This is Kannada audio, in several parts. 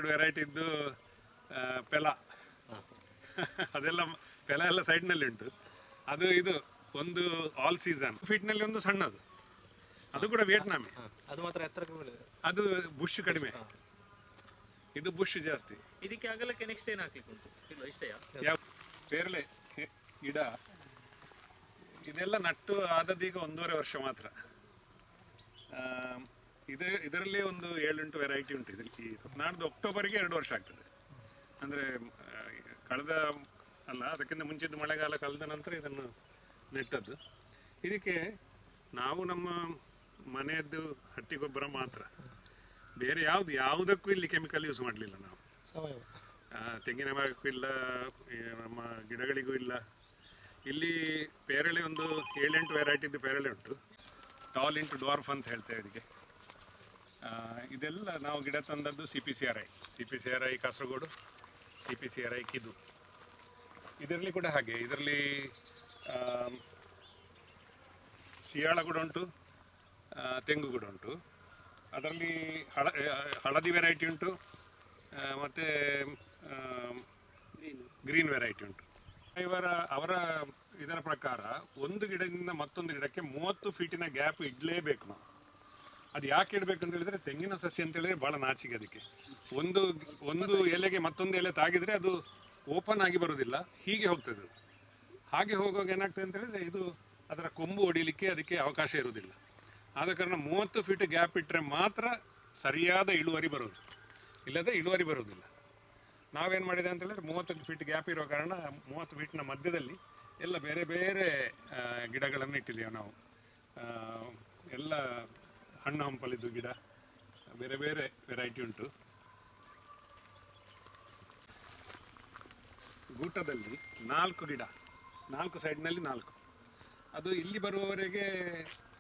ಎರಡು ವೆರೈಟಿ ಇದ್ದು ಪೆಲ ಅದೆಲ್ಲ ಪೆಲ ಎಲ್ಲ ಸೈಡ್ನಲ್ಲಿ ಉಂಟು. ಅದು ಇದು ಒಂದು ಆಲ್ ಸೀಸನ್ ಫೀಟ್ನಲ್ಲಿ ಒಂದು ಸಣ್ಣದು, ಅದು ಕೂಡ ವಿಯೆಟ್ನಾಮಿ. ಅದು ಮಾತ್ರ ಅದು ಬುಷ್ ಕಡಿಮೆ, ಇದು ಬುಷ್ ಜಾಸ್ತಿ. ಇದಕ್ಕೆ ಅಗಲಕ್ಕೆ ನೆಕ್ಸ್ಟ್ ಏನು ಹಾಕ್ಲಿಕ್ಕೆ ಉಂಟು? ಇಲ್ಲ ಇಷ್ಟೆಯಾ? ಯಾವ ಪೇರಳೆ ಗಿಡ ಇದೆಲ್ಲ ನಟ್ಟು ಆದದೀಗ 1.5 ವರ್ಷ ಮಾತ್ರ. ಇದರಲ್ಲಿ ಒಂದು 7-8 ವೆರೈಟಿ ಉಂಟು. ಇದಕ್ಕೆ ನಾಡ್ದು ಅಕ್ಟೋಬರ್ಗೆ 2 ವರ್ಷ ಆಗ್ತದೆ. ಅಂದರೆ ಅದಕ್ಕಿಂತ ಮುಂಚಿದ್ದು ಮಳೆಗಾಲ ಕಳೆದ ನಂತರ ಇದನ್ನು ನೆಟ್ಟದ್ದು. ಇದಕ್ಕೆ ನಾವು ನಮ್ಮ ಮನೆಯದ್ದು ಹಟ್ಟಿ ಗೊಬ್ಬರ ಮಾತ್ರ, ಬೇರೆ ಯಾವುದಕ್ಕೂ ಇಲ್ಲಿ ಕೆಮಿಕಲ್ ಯೂಸ್ ಮಾಡಲಿಲ್ಲ ನಾವು. ತೆಂಗಿನ ಮರಕ್ಕೂ ಇಲ್ಲ, ನಮ್ಮ ಗಿಡಗಳಿಗೂ ಇಲ್ಲ. ಇಲ್ಲಿ ಪೇರಳೆ ಒಂದು 7-8 ವೆರೈಟಿದ್ದು ಪೇರಳೆ ಉಂಟು. ಟಾಲ್ ಇಂಟು ಡಾರ್ಫ್ ಅಂತ ಹೇಳ್ತೇವೆ ಇದಕ್ಕೆ. ಇದೆಲ್ಲ ನಾವು ಗಿಡ ತಂದದ್ದು CPCRI ಕಾಸರಗೋಡು, CPCRI ಕಿದು. ಇದರಲ್ಲಿ ಕೂಡ ಹಾಗೆ, ಇದರಲ್ಲಿ ಸಿಯಾಳ ಕೂಡ ಉಂಟು, ತೆಂಗು ಕೂಡ ಉಂಟು. ಅದರಲ್ಲಿ ಹಳದಿ ವೆರೈಟಿ ಉಂಟು, ಮತ್ತು ಗ್ರೀನ್ ವೆರೈಟಿ ಉಂಟು. ಅವರ ಇದರ ಪ್ರಕಾರ ಒಂದು ಗಿಡದಿಂದ ಮತ್ತೊಂದು ಗಿಡಕ್ಕೆ 30 ಫೀಟಿನ ಗ್ಯಾಪ್ ಇಡಲೇಬೇಕು ನಾವು. ಅದು ಯಾಕೆ ಇಡಬೇಕು ಅಂತ ಹೇಳಿದ್ರೆ, ತೆಂಗಿನ ಸಸ್ಯ ಅಂತ ಹೇಳಿದ್ರೆ ಭಾಳ ನಾಚಿಕೆ ಅದಕ್ಕೆ. ಒಂದು ಎಲೆಗೆ ಮತ್ತೊಂದು ಎಲೆ ತಾಗಿದರೆ ಅದು ಓಪನ್ ಆಗಿ ಬರೋದಿಲ್ಲ, ಹೀಗೆ ಹೋಗ್ತದೆ. ಹಾಗೆ ಹೋಗುವಾಗ ಏನಾಗ್ತದೆ ಅಂತ ಹೇಳಿದ್ರೆ, ಇದು ಅದರ ಕೊಂಬು ಹೊಡಿಲಿಕ್ಕೆ ಅದಕ್ಕೆ ಅವಕಾಶ ಇರುವುದಿಲ್ಲ. ಆದ ಕಾರಣ 30 ಫೀಟ್ ಗ್ಯಾಪ್ ಇಟ್ಟರೆ ಮಾತ್ರ ಸರಿಯಾದ ಇಳುವರಿ ಬರೋದು, ಇಲ್ಲದ್ರೆ ಇಳುವರಿ ಬರೋದಿಲ್ಲ. ನಾವೇನು ಮಾಡಿದೆ ಅಂತ ಹೇಳಿದ್ರೆ, 30 ಫೀಟ್ ಗ್ಯಾಪ್ ಇರೋ ಕಾರಣ 30 ಫೀಟ್ನ ಮಧ್ಯದಲ್ಲಿ ಎಲ್ಲ ಬೇರೆ ಬೇರೆ ಗಿಡಗಳನ್ನು ಇಟ್ಟಿದ್ದೇವೆ ನಾವು. ಎಲ್ಲ ಹಣ್ಣು ಹಂಪಲಿದ್ದು ಗಿಡ ಬೇರೆ ಬೇರೆ ವೆರೈಟಿ ಉಂಟು. ಗೂಟದಲ್ಲಿ 4 ಗಿಡ, 4 ಸೈಡ್ನಲ್ಲಿ 4. ಅದು ಇಲ್ಲಿ ಬರುವವರೆಗೆ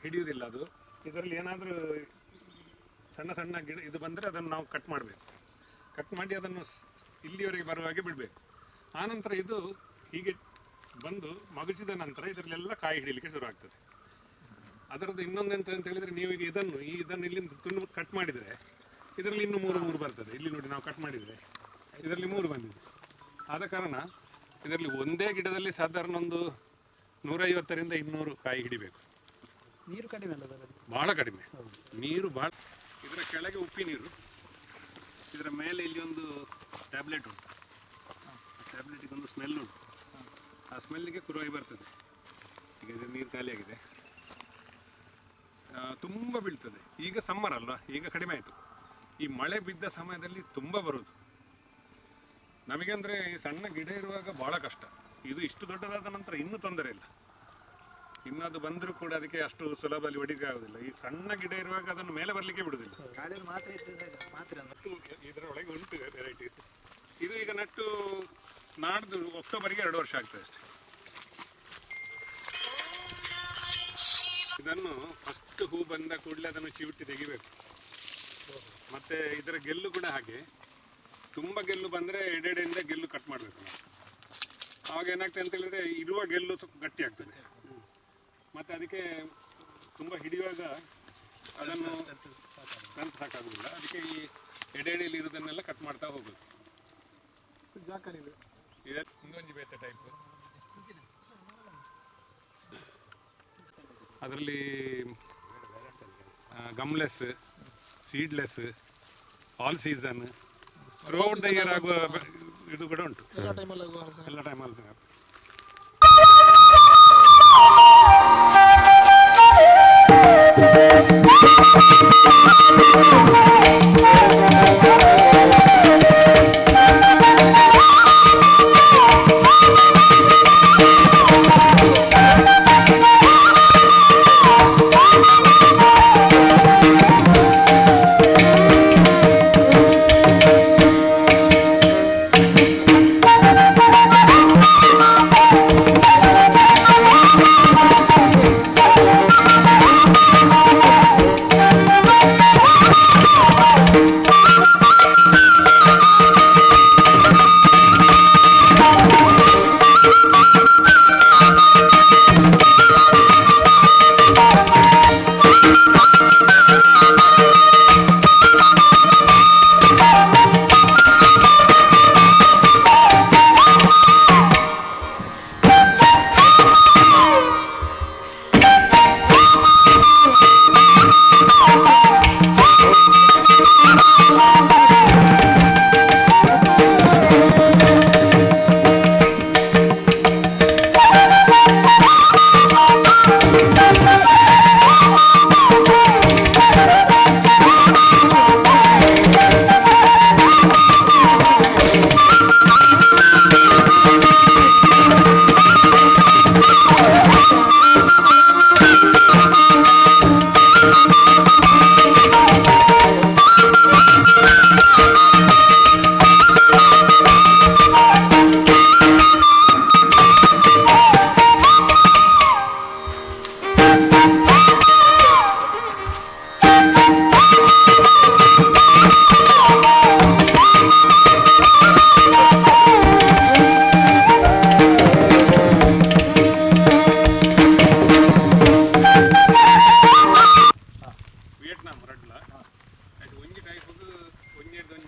ಹಿಡಿಯುವುದಿಲ್ಲ. ಅದು ಇದರಲ್ಲಿ ಏನಾದರೂ ಸಣ್ಣ ಸಣ್ಣ ಗಿಡ ಇದು ಬಂದರೆ ಅದನ್ನು ನಾವು ಕಟ್ ಮಾಡಬೇಕು. ಕಟ್ ಮಾಡಿ ಅದನ್ನು ಇಲ್ಲಿವರೆಗೆ ಬರುವಾಗೆ ಬಿಡಬೇಕು. ಆನಂತರ ಇದು ಹೀಗೆ ಬಂದು ಮಗುಚಿದ ನಂತರ ಇದರಲ್ಲೆಲ್ಲ ಕಾಯಿ ಹಿಡಿಯಲಿಕ್ಕೆ ಶುರು ಆಗ್ತದೆ. ಅದರದ್ದು ಇನ್ನೊಂದೆಂತ ಅಂತ ಹೇಳಿದರೆ, ನೀವು ಈಗ ಇದನ್ನು ಇಲ್ಲಿಂದ ತುಂಡು ಕಟ್ ಮಾಡಿದರೆ ಇದರಲ್ಲಿ ಇನ್ನೂ 3 ಬರ್ತದೆ. ಇಲ್ಲಿ ನೋಡಿ, ನಾವು ಕಟ್ ಮಾಡಿದರೆ ಇದರಲ್ಲಿ 3 ಬಂದಿದೆ. ಆದ ಕಾರಣ ಇದರಲ್ಲಿ ಒಂದೇ ಗಿಡದಲ್ಲಿ ಸಾಧಾರಣ ಒಂದು 150ರಿಂದ 200 ಕಾಯಿ ಹಿಡಿಬೇಕು. ನೀರು ಕಡಿಮೆ ಅಲ್ಲ, ಭಾಳ ಕಡಿಮೆ ನೀರು. ಭಾಳ ಇದರ ಕೆಳಗೆ ಉಪ್ಪಿ-ನೀರು, ಇದರ ಮೇಲೆ ಇಲ್ಲಿ ಒಂದು ಟ್ಯಾಬ್ಲೆಟ್ ಉಂಟು. ಟ್ಯಾಬ್ಲೆಟಿಗೊಂದು ಸ್ಮೆಲ್ ಉಂಟು. ಆ ಸ್ಮೆಲ್ಲಿಗೆ ಕುರುವಾಯಿ ಬರ್ತದೆ. ಈಗ ಇದು ನೀರು ಖಾಲಿಯಾಗಿದೆ, ತುಂಬ ಬೀಳ್ತದೆ. ಈಗ ಸಮ್ಮರ್ ಅಲ್ವಾ, ಈಗ ಕಡಿಮೆ ಆಯಿತು. ಈ ಮಳೆ ಬಿದ್ದ ಸಮಯದಲ್ಲಿ ತುಂಬ ಬರೋದು ನಮಗೆ. ಅಂದರೆ ಈ ಸಣ್ಣ ಗಿಡ ಇರುವಾಗ ಭಾಳ ಕಷ್ಟ. ಇದು ಇಷ್ಟು ದೊಡ್ಡದಾದ ನಂತರ ಇನ್ನೂ ತೊಂದರೆ ಇಲ್ಲ. ಇನ್ನು ಅದು ಬಂದರೂ ಕೂಡ ಅದಕ್ಕೆ ಅಷ್ಟು ಸುಲಭದಲ್ಲಿ ಹೊಡಿಲಿಕ್ಕೆ ಆಗೋದಿಲ್ಲ. ಈ ಸಣ್ಣ ಗಿಡ ಇರುವಾಗ ಅದನ್ನು ಮೇಲೆ ಬರಲಿಕ್ಕೆ ಬಿಡುವುದಿಲ್ಲ. ಇದರೊಳಗೆ ಉಂಟು ವೆರೈಟೀಸ್. ಇದು ಈಗ ನಟ್ಟು ನಾಡ್ದು ಅಕ್ಟೋಬರ್ಗೆ 2 ವರ್ಷ ಆಗ್ತದೆ ಅಷ್ಟೇ. ಇದನ್ನು ಫಸ್ಟ್ ಹೂ ಬಂದ ಕೂಡಲೇ ಅದನ್ನು ಚಿವುಟಿ ತೆಗಿಬೇಕು. ಮತ್ತು ಇದರ ಗೆಲ್ಲು ಕೂಡ ಹಾಗೆ, ತುಂಬ ಗೆಲ್ಲು ಬಂದರೆ ಎಡೆಡೆಯಿಂದ ಗೆಲ್ಲು ಕಟ್ ಮಾಡಬೇಕು ನಾವು. ಆವಾಗ ಏನಾಗ್ತದೆ ಅಂತ ಹೇಳಿದರೆ, ಇರುವ ಗೆಲ್ಲು ಗಟ್ಟಿ ಆಗ್ತದೆ. ಮತ್ತು ಅದಕ್ಕೆ ತುಂಬ ಹಿಡಿಯುವಾಗ ಅದನ್ನು ನಂತರ ಸಾಕಾಗೋದಿಲ್ಲ. ಅದಕ್ಕೆ ಈ ಎಡೆಯಲ್ಲಿ ಇರೋದನ್ನೆಲ್ಲ ಕಟ್ ಮಾಡ್ತಾ ಹೋಗೋದು. ಇನ್ನೊಂದು ಬೇತೆ ಟೈಪ್. ಅದರಲ್ಲಿ gumless, seedless, all season, throughout the year ಆಗುವ ಇದು ಕೂಡ ಉಂಟು. ಎಲ್ಲ ಟೈಮಲ್ಲಿ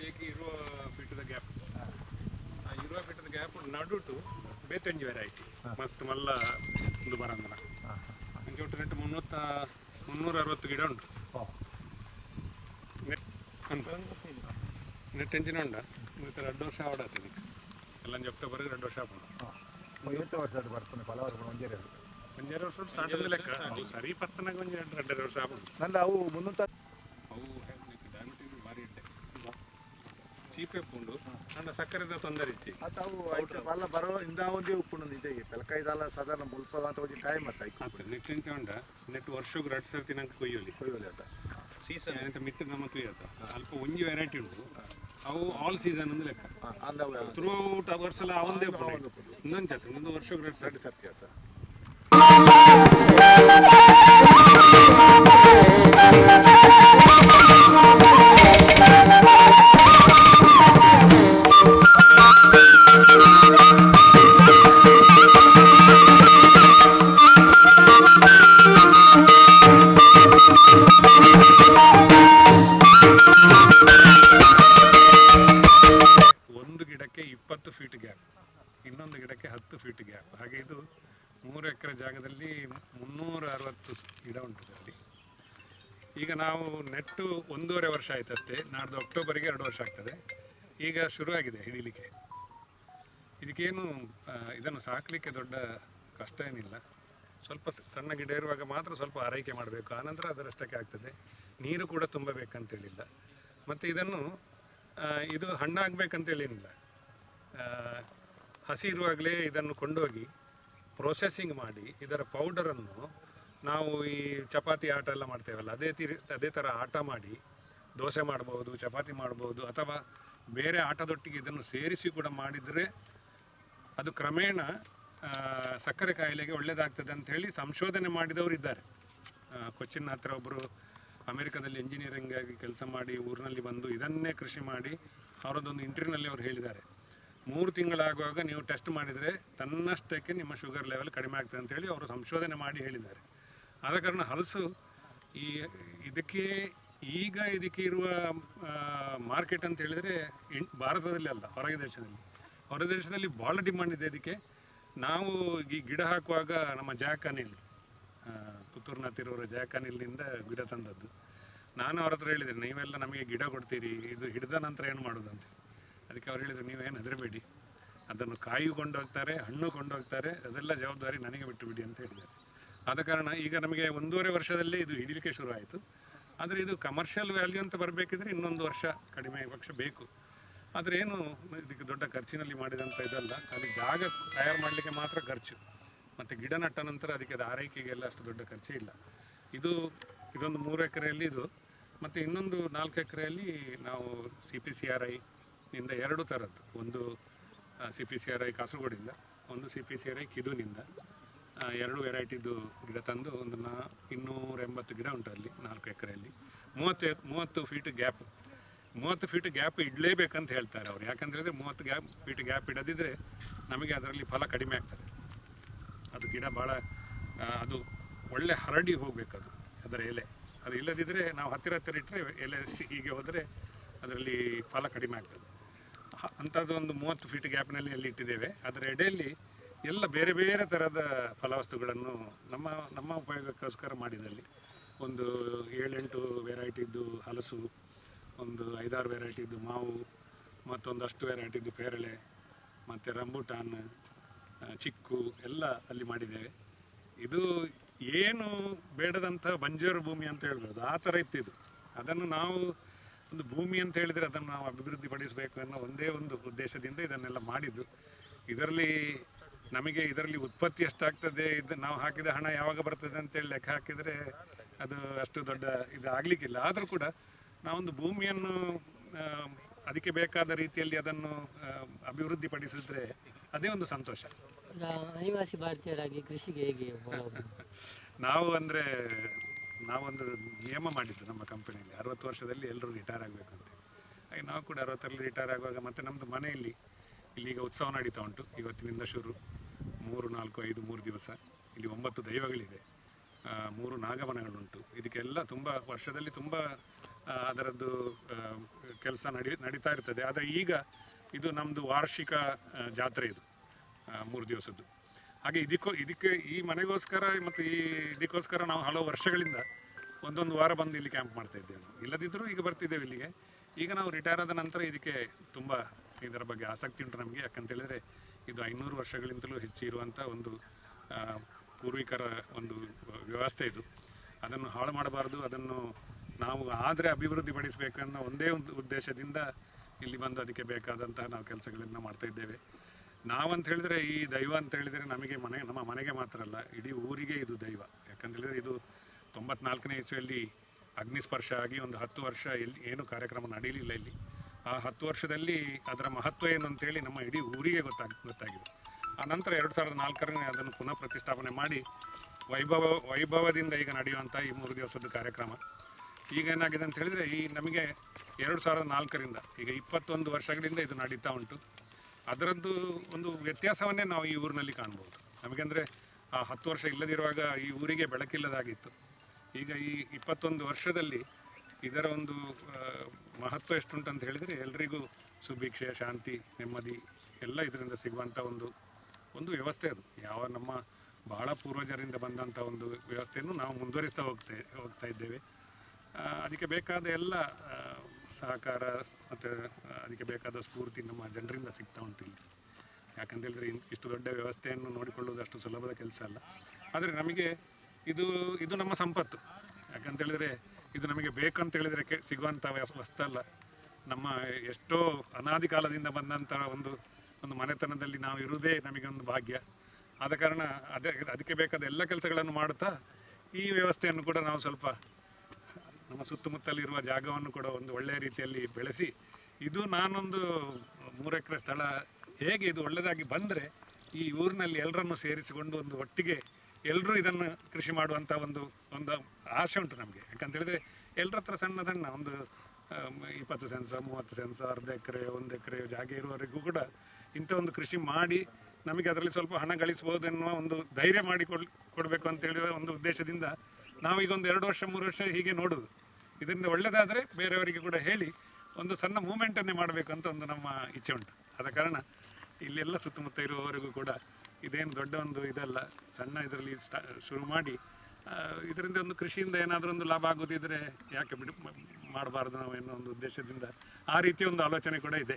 ಏಕೆ ಇರುವ ಫೀಟದ ಗ್ಯಾಪ್ ಆ ಇರುವ ಫೀಟದ ಗ್ಯಾಪ್ ನಡುಟು ಬೇತಂಜಿ ವೆರೈಟಿ ಮಸ್ತ್ ಮಲ್ಲ ಒಂದು ಬರಂದನ ಅಂಚೆ ಒಟ್ಟು ನೆಟ್ಟು 360 ಗಿಡ ಉಂಟು ನೆಟ್ ಎಂಚಿನ ಉಂಡ ಮತ್ತೆ 2 ವರ್ಷ ಆವಡಾತೀನಿ ಎಲ್ಲ ಅಕ್ಟೋಬರ್ಗೆ 2 ವರ್ಷ ಆಪುಂಡು ಒಂಜೆರಡು ವರ್ಷ ಸ್ಟಾರ್ಟ್ ಆದ ಲೆಕ್ಕ ಅವು ಸರಿ ಪತ್ತನಾಗ ಒಂದು 2 ವರ್ಷ ಆಪುಂಡು ನಂದು ಅವು ಮುನ್ನೂತ ಅವು ಡಯಾಬಿಟಿಸ್ ಭಾರಿ ಇಟ್ಟೆ ಚೀಪೆ ಉಪ್ಪುಂಡು ನನ್ನ ಸಕ್ಕರೆದ ತೊಂದರೆ ಇಚ್ಚಿ ಅವು ಪಲ್ಲ ಬರೋ ಇಂದ ಒಂದೇ ಉಪ್ಪುಂಡು ಇದೆ ಪೆಲಕಾಯ್ದಲ್ಲ ಸಾಧಾರಣ ಮುಲ್ಪ ಅಂತ ಒಂದು ಟೈಮ್ ಆತ ನೆಟ್ ಎಂಚ ಉಂಡ ನೆಟ್ ವರ್ಷಕ್ಕೆ 2 ಸರ್ತಿ ನಂಗೆ ಕೊಯ್ಯೋಲಿ ಅದ ಸೀಸನ್ ಎಂತ ಮಿತ್ರ ನಮ್ಮ ತುಯ್ಯತ ಅಲ್ಪ ಒಂಜಿ ವೆರೈಟಿ ಉಂಟು ಅವು ಆಲ್ ಸೀಸನ್ ಅಂದ್ರೆ ಲೆಕ್ಕ ಥ್ರೂ ಔಟ್ ಅವರ್ಸ್ ಎಲ್ಲ ಅವಂದೇ ಇನ್ನೊಂದು ಜಾತ್ರೆ ಇನ್ನೊಂದು ವರ್ಷಕ್ಕೆ 2 ಸರ್ತಿ ಸರ್ತಿ ಆತ ಒಂದು ಗಿಡಕ್ಕೆ 20 ಫೀಟ್ ಗ್ಯಾಪ್ ಇನ್ನೊಂದು ಗಿಡಕ್ಕೆ 10 ಫೀಟ್ ಗ್ಯಾಪ್ ಹಾಗೆ ಇದು 3 ಎಕರೆ ಜಾಗದಲ್ಲಿ 360 ಗಿಡ ಉಂಟು ಅಲ್ಲಿ. ಈಗ ನಾವು ನೆಟ್ಟು 1.5 ವರ್ಷ ಆಯ್ತಷ್ಟೇ, ನಾಡ್ದು ಅಕ್ಟೋಬರ್ಗೆ 2 ವರ್ಷ ಆಗ್ತದೆ. ಈಗ ಶುರುವಾಗಿದೆ ಹಿಡಿಲಿಕ್ಕೆ. ಇದಕ್ಕೇನು ಇದನ್ನು ಸಾಕಲಿಕ್ಕೆ ದೊಡ್ಡ ಕಷ್ಟ ಏನಿಲ್ಲ. ಸ್ವಲ್ಪ ಸಣ್ಣ ಗಿಡ ಇರುವಾಗ ಮಾತ್ರ ಸ್ವಲ್ಪ ಆರೈಕೆ ಮಾಡಬೇಕು, ಆನಂತರ ಅದರಷ್ಟಕ್ಕೆ ಆಗ್ತದೆ. ನೀರು ಕೂಡ ತುಂಬಬೇಕಂತೇಳಿಲ್ಲ. ಮತ್ತು ಇದನ್ನು ಇದು ಹಣ್ಣಾಗಬೇಕಂತೇಳೇನಿಲ್ಲ, ಹಸಿ ಇರುವಾಗಲೇ ಇದನ್ನು ಕೊಂಡೋಗಿ ಪ್ರೊಸೆಸಿಂಗ್ ಮಾಡಿ ಇದರ ಪೌಡರನ್ನು ನಾವು ಈ ಚಪಾತಿ ಆಟ ಎಲ್ಲ ಮಾಡ್ತೇವಲ್ಲ, ಅದೇ ಥರ ಆಟ ಮಾಡಿ ದೋಸೆ ಮಾಡ್ಬೋದು, ಚಪಾತಿ ಮಾಡ್ಬೋದು, ಅಥವಾ ಬೇರೆ ಆಟದೊಟ್ಟಿಗೆ ಇದನ್ನು ಸೇರಿಸಿ ಕೂಡ ಮಾಡಿದರೆ ಅದು ಕ್ರಮೇಣ ಸಕ್ಕರೆ ಕಾಯಿಲೆಗೆ ಒಳ್ಳೆಯದಾಗ್ತದೆ ಅಂಥೇಳಿ ಸಂಶೋಧನೆ ಮಾಡಿದವರು ಇದ್ದಾರೆ. ಕೊಚ್ಚಿನ್ ಹತ್ರ ಒಬ್ಬರು ಅಮೆರಿಕದಲ್ಲಿ ಇಂಜಿನಿಯರಿಂಗ್ ಆಗಿ ಕೆಲಸ ಮಾಡಿ ಊರಿನಲ್ಲಿ ಬಂದು ಇದನ್ನೇ ಕೃಷಿ ಮಾಡಿ ಅವರದೊಂದು ಇಂಟರ್ವ್ಯೂನಲ್ಲಿ ಅವರು ಹೇಳಿದ್ದಾರೆ, 3 ತಿಂಗಳಾಗುವಾಗ ನೀವು ಟೆಸ್ಟ್ ಮಾಡಿದರೆ ತನ್ನಷ್ಟಕ್ಕೆ ನಿಮ್ಮ ಶುಗರ್ ಲೆವೆಲ್ ಕಡಿಮೆ ಆಗ್ತದೆ ಅಂತೇಳಿ ಅವರು ಸಂಶೋಧನೆ ಮಾಡಿ ಹೇಳಿದ್ದಾರೆ. ಆದ ಕಾರಣ ಹಲಸು ಇದಕ್ಕೆ ಇದಕ್ಕೆ ಇರುವ ಮಾರ್ಕೆಟ್ ಅಂತ ಹೇಳಿದರೆ ಭಾರತದಲ್ಲಿ ಅಲ್ಲ, ಹೊರ ದೇಶದಲ್ಲಿ ಭಾಳ ಡಿಮಾಂಡ್ ಇದೆ ಇದಕ್ಕೆ. ನಾವು ಈ ಗಿಡ ಹಾಕುವಾಗ ನಮ್ಮ ಜಾಕನಿಲ್, ಪುತ್ತೂರಿನ ಹತ್ತಿರ ಜಾಕನಿಲ್ನಿಂದ ಗಿಡ ತಂದದ್ದು. ನಾನು ಅವ್ರ ಹತ್ರ ಹೇಳಿದೆ, ನೀವೆಲ್ಲ ನಮಗೆ ಗಿಡ ಕೊಡ್ತೀರಿ, ಇದು ಹಿಡಿದ ನಂತರ ಏನು ಮಾಡೋದು ಅಂತ. ಅದಕ್ಕೆ ಅವ್ರು ಹೇಳಿದರು, ನೀವೇನು ಹೆದರಬೇಡಿ, ಅದನ್ನು ಕಾಯಿ ಕೊಂಡೋಗ್ತಾರೆ, ಹಣ್ಣು ಕೊಂಡೋಗ್ತಾರೆ, ಅದೆಲ್ಲ ಜವಾಬ್ದಾರಿ ನನಗೆ ಬಿಟ್ಟು ಬಿಡಿ ಅಂತ ಹೇಳಿದ್ದಾರೆ. ಆದ ಕಾರಣ ಈಗ ನಮಗೆ 1.5 ವರ್ಷದಲ್ಲೇ ಇದು ಹಿಡಿಲಿಕ್ಕೆ ಶುರು ಆಯಿತು. ಆದರೆ ಇದು ಕಮರ್ಷಿಯಲ್ ವ್ಯಾಲ್ಯೂ ಅಂತ ಬರಬೇಕಿದ್ರೆ ಇನ್ನೊಂದು ವರ್ಷ ಕಡಿಮೆ ಪಕ್ಷ ಬೇಕು. ಆದರೆ ಏನು ಇದಕ್ಕೆ ದೊಡ್ಡ ಖರ್ಚಿನಲ್ಲಿ ಮಾಡಿದಂಥ ಇದಲ್ಲ, ಅಲ್ಲಿ ಜಾಗ ತಯಾರು ಮಾಡಲಿಕ್ಕೆ ಮಾತ್ರ ಖರ್ಚು, ಮತ್ತು ಗಿಡ ನಟ್ಟ ನಂತರ ಅದಕ್ಕೆ ಅದು ಆರೈಕೆಗೆಲ್ಲ ಅಷ್ಟು ದೊಡ್ಡ ಖರ್ಚೇ ಇಲ್ಲ. ಇದೊಂದು 3 ಎಕರೆಯಲ್ಲಿ ಇದು, ಮತ್ತು ಇನ್ನೊಂದು 4 ಎಕರೆಯಲ್ಲಿ ನಾವು CPCRI ಇಂದ 2 ಥರದ್ದು, ಒಂದು CPCRI ಕಾಸರಗೋಡಿಂದ, ಒಂದು CPCRI ಕಿದೂನಿಂದ 2 ವೆರೈಟಿದು ಗಿಡ ತಂದು ಒಂದು 280 ಗಿಡ ಉಂಟು ಅಲ್ಲಿ 4 ಎಕರೆಯಲ್ಲಿ. 30 ಫೀಟ್ ಗ್ಯಾಪ್, 30 ಫೀಟ್ ಗ್ಯಾಪ್ ಇಡಲೇಬೇಕಂತ ಹೇಳ್ತಾರೆ ಅವರು. ಯಾಕಂತೇಳಿದ್ರೆ 30 ಫೀಟ್ ಗ್ಯಾಪ್ ಇಡದಿದ್ದರೆ ನಮಗೆ ಅದರಲ್ಲಿ ಫಲ ಕಡಿಮೆ ಆಗ್ತದೆ. ಅದು ಗಿಡ ಭಾಳ ಅದು ಒಳ್ಳೆ ಹರಡಿ ಹೋಗಬೇಕದು ಅದರ ಎಲೆ. ಅದು ಇಲ್ಲದಿದ್ದರೆ ನಾವು ಹತ್ತಿರ ಇಟ್ಟರೆ ಎಲೆ ಹೀಗೆ ಹೋದರೆ ಅದರಲ್ಲಿ ಫಲ ಕಡಿಮೆ ಆಗ್ತದೆ. ಅಂಥದ್ದು ಒಂದು 30 ಫೀಟ್ ಗ್ಯಾಪ್ನಲ್ಲಿ ಅಲ್ಲಿ ಇಟ್ಟಿದ್ದೇವೆ. ಅದರ ಎಡೆಯಲ್ಲಿ ಎಲ್ಲ ಬೇರೆ ಬೇರೆ ಥರದ ಫಲವಸ್ತುಗಳನ್ನು ನಮ್ಮ ಉಪಯೋಗಕ್ಕೋಸ್ಕರ ಮಾಡಿದಲ್ಲಿ ಒಂದು 7-8 ವೆರೈಟಿದ್ದು ಹಲಸು, ಒಂದು 5-6 ವೆರೈಟಿದ್ದು ಮಾವು, ಮತ್ತೊಂದಷ್ಟು ವೆರೈಟಿದ್ದು ಪೇರಳೆ, ಮತ್ತು ರಂಬುಟಾನ್, ಚಿಕ್ಕು ಎಲ್ಲ ಅಲ್ಲಿ ಮಾಡಿದ್ದೇವೆ. ಇದು ಏನು ಬೇಡದಂಥ ಬಂಜರು ಭೂಮಿ ಅಂತ ಹೇಳ್ಬೋದು, ಆ ಥರ ಇತ್ತಿದು. ಅದನ್ನು ನಾವು ಒಂದು ಭೂಮಿ ಅಂತ ಹೇಳಿದರೆ ಅದನ್ನು ನಾವು ಅಭಿವೃದ್ಧಿಪಡಿಸಬೇಕು ಅನ್ನೋ ಒಂದೇ ಒಂದು ಉದ್ದೇಶದಿಂದ ಇದನ್ನೆಲ್ಲ ಮಾಡಿದ್ದು. ಇದರಲ್ಲಿ ಉತ್ಪತ್ತಿ ಎಷ್ಟಾಗ್ತದೆ, ನಾವು ಹಾಕಿದ ಹಣ ಯಾವಾಗ ಬರ್ತದೆ ಅಂತೇಳಿ ಲೆಕ್ಕ ಹಾಕಿದರೆ ಅದು ಅಷ್ಟು ದೊಡ್ಡ ಇದು ಆಗಲಿಕ್ಕಿಲ್ಲ. ಆದರೂ ಕೂಡ ನಾವೊಂದು ಭೂಮಿಯನ್ನು ಅದಕ್ಕೆ ಬೇಕಾದ ರೀತಿಯಲ್ಲಿ ಅದನ್ನು ಅಭಿವೃದ್ಧಿಪಡಿಸಿದ್ರೆ ಅದೇ ಒಂದು ಸಂತೋಷ. ಅನಿವಾಸಿ ಭಾರತೀಯರಾಗಿ ಕೃಷಿಗೆ ಹೇಗೆ ನಾವೊಂದು ನಿಯಮ ಮಾಡಿದ್ದು ನಮ್ಮ ಕಂಪನಿಯಲ್ಲಿ, 60 ವರ್ಷದಲ್ಲಿ ಎಲ್ಲರೂ ರಿಟೈರ್ ಆಗಬೇಕು ಅಂತ. ಹಾಗೆ ನಾವು ಕೂಡ 60ರಲ್ಲಿ ರಿಟೈರ್ ಆಗುವಾಗ ಮತ್ತು ನಮ್ಮದು ಮನೆಯಲ್ಲಿ ಇಲ್ಲಿಗ ಉತ್ಸವ ನಡೀತಾ ಉಂಟು. ಇವತ್ತಿನಿಂದ ಶುರು 3, 4, 5, 3 ದಿವಸ ಇಲ್ಲಿ 9 ದೈವಗಳಿದೆ, 3 ನಾಗಮನಗಳುಂಟು. ಇದಕ್ಕೆಲ್ಲ ವರ್ಷದಲ್ಲಿ ತುಂಬ ಅದರದ್ದು ಕೆಲಸ ನಡೀತಾ ಇರ್ತದೆ. ಆದರೆ ಈಗ ಇದು ನಮ್ಮದು ವಾರ್ಷಿಕ ಜಾತ್ರೆ ಇದು 3 ದಿವಸದ್ದು. ಹಾಗೆ ಇದಕ್ಕೆ ಈ ಮನೆಗೋಸ್ಕರ ಮತ್ತು ಇದಕ್ಕೋಸ್ಕರ ನಾವು ಹಲವು ವರ್ಷಗಳಿಂದ ಒಂದೊಂದು ವಾರ ಬಂದು ಇಲ್ಲಿ ಕ್ಯಾಂಪ್ ಮಾಡ್ತಾ ಇದ್ದೇವೆ. ಇಲ್ಲದಿದ್ದರೂ ಈಗ ಬರ್ತಿದ್ದೇವೆ ಇಲ್ಲಿಗೆ. ಈಗ ನಾವು ರಿಟೈರ್ ಆದ ನಂತರ ಇದಕ್ಕೆ ತುಂಬ ಇದರ ಬಗ್ಗೆ ಆಸಕ್ತಿ ಉಂಟು ನಮಗೆ. ಯಾಕಂತೇಳಿದರೆ ಇದು 500 ವರ್ಷಗಳಿಂದಲೂ ಹೆಚ್ಚು ಇರುವಂಥ ಒಂದು ಪೂರ್ವಿಕರ ಒಂದು ವ್ಯವಸ್ಥೆ ಇದು. ಅದನ್ನು ಹಾಳು ಮಾಡಬಾರ್ದು, ಅದನ್ನು ನಾವು ಆದರೆ ಅಭಿವೃದ್ಧಿಪಡಿಸಬೇಕನ್ನೋ ಒಂದೇ ಒಂದು ಉದ್ದೇಶದಿಂದ ಇಲ್ಲಿ ಬಂದು ಅದಕ್ಕೆ ಬೇಕಾದಂತಹ ನಾವು ಕೆಲಸಗಳನ್ನು ಮಾಡ್ತಾ ಇದ್ದೇವೆ. ನಾವಂತ ಹೇಳಿದರೆ ಈ ದೈವ ಅಂತ ಹೇಳಿದರೆ ನಮಗೆ ನಮ್ಮ ಮನೆಗೆ ಮಾತ್ರ ಅಲ್ಲ, ಇಡೀ ಊರಿಗೆ ಇದು ದೈವ. ಯಾಕಂತೇಳಿದರೆ ಇದು 94ನೇ ಇಸ್ವಿಯಲ್ಲಿ ಅಗ್ನಿಸ್ಪರ್ಶ ಆಗಿ ಒಂದು 10 ವರ್ಷ ಏನು ಕಾರ್ಯಕ್ರಮ ನಡೀಲಿಲ್ಲ ಇಲ್ಲಿ. ಆ 10 ವರ್ಷದಲ್ಲಿ ಅದರ ಮಹತ್ವ ಏನು ಅಂತೇಳಿ ನಮ್ಮ ಇಡೀ ಊರಿಗೆ ಗೊತ್ತಾಗಿದೆ. ಆ ನಂತರ 2004ರಲ್ಲಿ ಅದನ್ನು ಪುನಃ ಪ್ರತಿಷ್ಠಾಪನೆ ಮಾಡಿ ವೈಭವದಿಂದ ಈಗ ನಡೆಯುವಂಥ ಈ 3 ದಿವಸದ ಕಾರ್ಯಕ್ರಮ ಈಗ ಏನಾಗಿದೆ ಅಂತ ಹೇಳಿದರೆ ಈ ನಮಗೆ 2004ರಿಂದ ಈಗ 21 ವರ್ಷಗಳಿಂದ ಇದು ನಡೀತಾ ಉಂಟು. ಅದರದ್ದು ಒಂದು ವ್ಯತ್ಯಾಸವನ್ನೇ ನಾವು ಈ ಊರಿನಲ್ಲಿ ಕಾಣ್ಬೋದು. ನಮಗೆಂದರೆ ಆ 10 ವರ್ಷ ಇಲ್ಲದಿರುವಾಗ ಈ ಊರಿಗೆ ಬೆಳಕಿಲ್ಲದಾಗಿತ್ತು. ಈಗ ಈ 21 ವರ್ಷದಲ್ಲಿ ಇದರ ಒಂದು ಮಹತ್ವ ಎಷ್ಟುಂಟು ಅಂತ ಹೇಳಿದರೆ ಎಲ್ರಿಗೂ ಸುಭಿಕ್ಷೆ, ಶಾಂತಿ, ನೆಮ್ಮದಿ ಎಲ್ಲ ಇದರಿಂದ ಸಿಗುವಂಥ ಒಂದು ವ್ಯವಸ್ಥೆ ಅದು. ಯಾವ ನಮ್ಮ ಬಹಳ ಪೂರ್ವಜರಿಂದ ಬಂದಂಥ ಒಂದು ವ್ಯವಸ್ಥೆಯನ್ನು ನಾವು ಮುಂದುವರಿಸ್ತಾ ಹೋಗ್ತಾ ಇದ್ದೇವೆ. ಅದಕ್ಕೆ ಬೇಕಾದ ಎಲ್ಲ ಸಹಕಾರ ಮತ್ತು ಅದಕ್ಕೆ ಬೇಕಾದ ಸ್ಫೂರ್ತಿ ನಮ್ಮ ಜನರಿಂದ ಸಿಗ್ತಾ ಉಂಟು ಇಲ್ಲಿ. ಯಾಕಂತೇಳಿದರೆ ಇಷ್ಟು ದೊಡ್ಡ ವ್ಯವಸ್ಥೆಯನ್ನು ನೋಡಿಕೊಳ್ಳುವುದು ಅಷ್ಟು ಸುಲಭದ ಕೆಲಸ ಅಲ್ಲ. ಆದರೆ ನಮಗೆ ಇದು ನಮ್ಮ ಸಂಪತ್ತು. ಯಾಕಂತೇಳಿದರೆ ಇದು ನಮಗೆ ಬೇಕಂತೇಳಿದರೆ ಸಿಗುವಂಥ ವಸ್ತು ಅಲ್ಲ. ನಮ್ಮ ಎಷ್ಟೋ ಅನಾದಿ ಕಾಲದಿಂದ ಬಂದಂಥ ಒಂದು ಮನೆತನದಲ್ಲಿ ನಾವು ಇರುವುದೇ ನಮಗೆ ಒಂದು ಭಾಗ್ಯ. ಆದ ಕಾರಣ ಅದಕ್ಕೆ ಬೇಕಾದ ಎಲ್ಲ ಕೆಲಸಗಳನ್ನು ಮಾಡುತ್ತಾ ಈ ವ್ಯವಸ್ಥೆಯನ್ನು ಕೂಡ ನಾವು ಸ್ವಲ್ಪ ನಮ್ಮ ಸುತ್ತಮುತ್ತಲಿರುವ ಜಾಗವನ್ನು ಕೂಡ ಒಂದು ಒಳ್ಳೆಯ ರೀತಿಯಲ್ಲಿ ಬೆಳೆಸಿ, ಇದು ನಾನೊಂದು 3 ಎಕರೆ ಸ್ಥಳ ಹೇಗೆ ಇದು ಒಳ್ಳೆಯದಾಗಿ ಬಂದರೆ ಈ ಊರಿನಲ್ಲಿ ಎಲ್ಲರನ್ನು ಸೇರಿಸಿಕೊಂಡು ಒಂದು ಒಟ್ಟಿಗೆ ಎಲ್ಲರೂ ಇದನ್ನು ಕೃಷಿ ಮಾಡುವಂಥ ಒಂದು ಆಸೆ ಉಂಟು ನಮಗೆ. ಯಾಕಂತೇಳಿದರೆ ಎಲ್ಲರ ಹತ್ರ ಸಣ್ಣ ಒಂದು 20 ಸೆನ್ಸ, 30 ಸೆನ್ಸ, ಅರ್ಧ ಎಕರೆ, 1 ಎಕರೆ ಜಾಗ ಇರುವವರೆಗೂ ಕೂಡ ಇಂಥ ಒಂದು ಕೃಷಿ ಮಾಡಿ ನಮಗೆ ಅದರಲ್ಲಿ ಸ್ವಲ್ಪ ಹಣ ಗಳಿಸ್ಬೋದು ಎನ್ನುವ ಒಂದು ಧೈರ್ಯ ಮಾಡಿ ಕೊಡಬೇಕು ಅಂತೇಳುವ ಒಂದು ಉದ್ದೇಶದಿಂದ ನಾವೀಗ ಒಂದು 2 ವರ್ಷ 3 ವರ್ಷ ಹೀಗೆ ನೋಡೋದು. ಇದರಿಂದ ಒಳ್ಳೆಯದಾದರೆ ಬೇರೆಯವರಿಗೆ ಕೂಡ ಹೇಳಿ ಒಂದು ಸಣ್ಣ ಮೂಮೆಂಟನ್ನೇ ಮಾಡಬೇಕು ಅಂತ ಒಂದು ನಮ್ಮ ಇಚ್ಛೆ ಉಂಟು. ಆದ ಕಾರಣ ಇಲ್ಲೆಲ್ಲ ಸುತ್ತಮುತ್ತ ಇರುವವರೆಗೂ ಕೂಡ ಇದೇನು ದೊಡ್ಡ ಒಂದು ಇದಲ್ಲ, ಸಣ್ಣ ಇದರಲ್ಲಿ ಶುರು ಮಾಡಿ ಇದರಿಂದ ಒಂದು ಕೃಷಿಯಿಂದ ಏನಾದರೂ ಒಂದು ಲಾಭ ಆಗೋದಿದ್ರೆ ಯಾಕೆ ಮಾಡಬಾರ್ದು ನಾವು ಎನ್ನುವ ಒಂದು ಉದ್ದೇಶದಿಂದ ಆ ರೀತಿಯ ಒಂದು ಆಲೋಚನೆ ಕೂಡ ಇದೆ.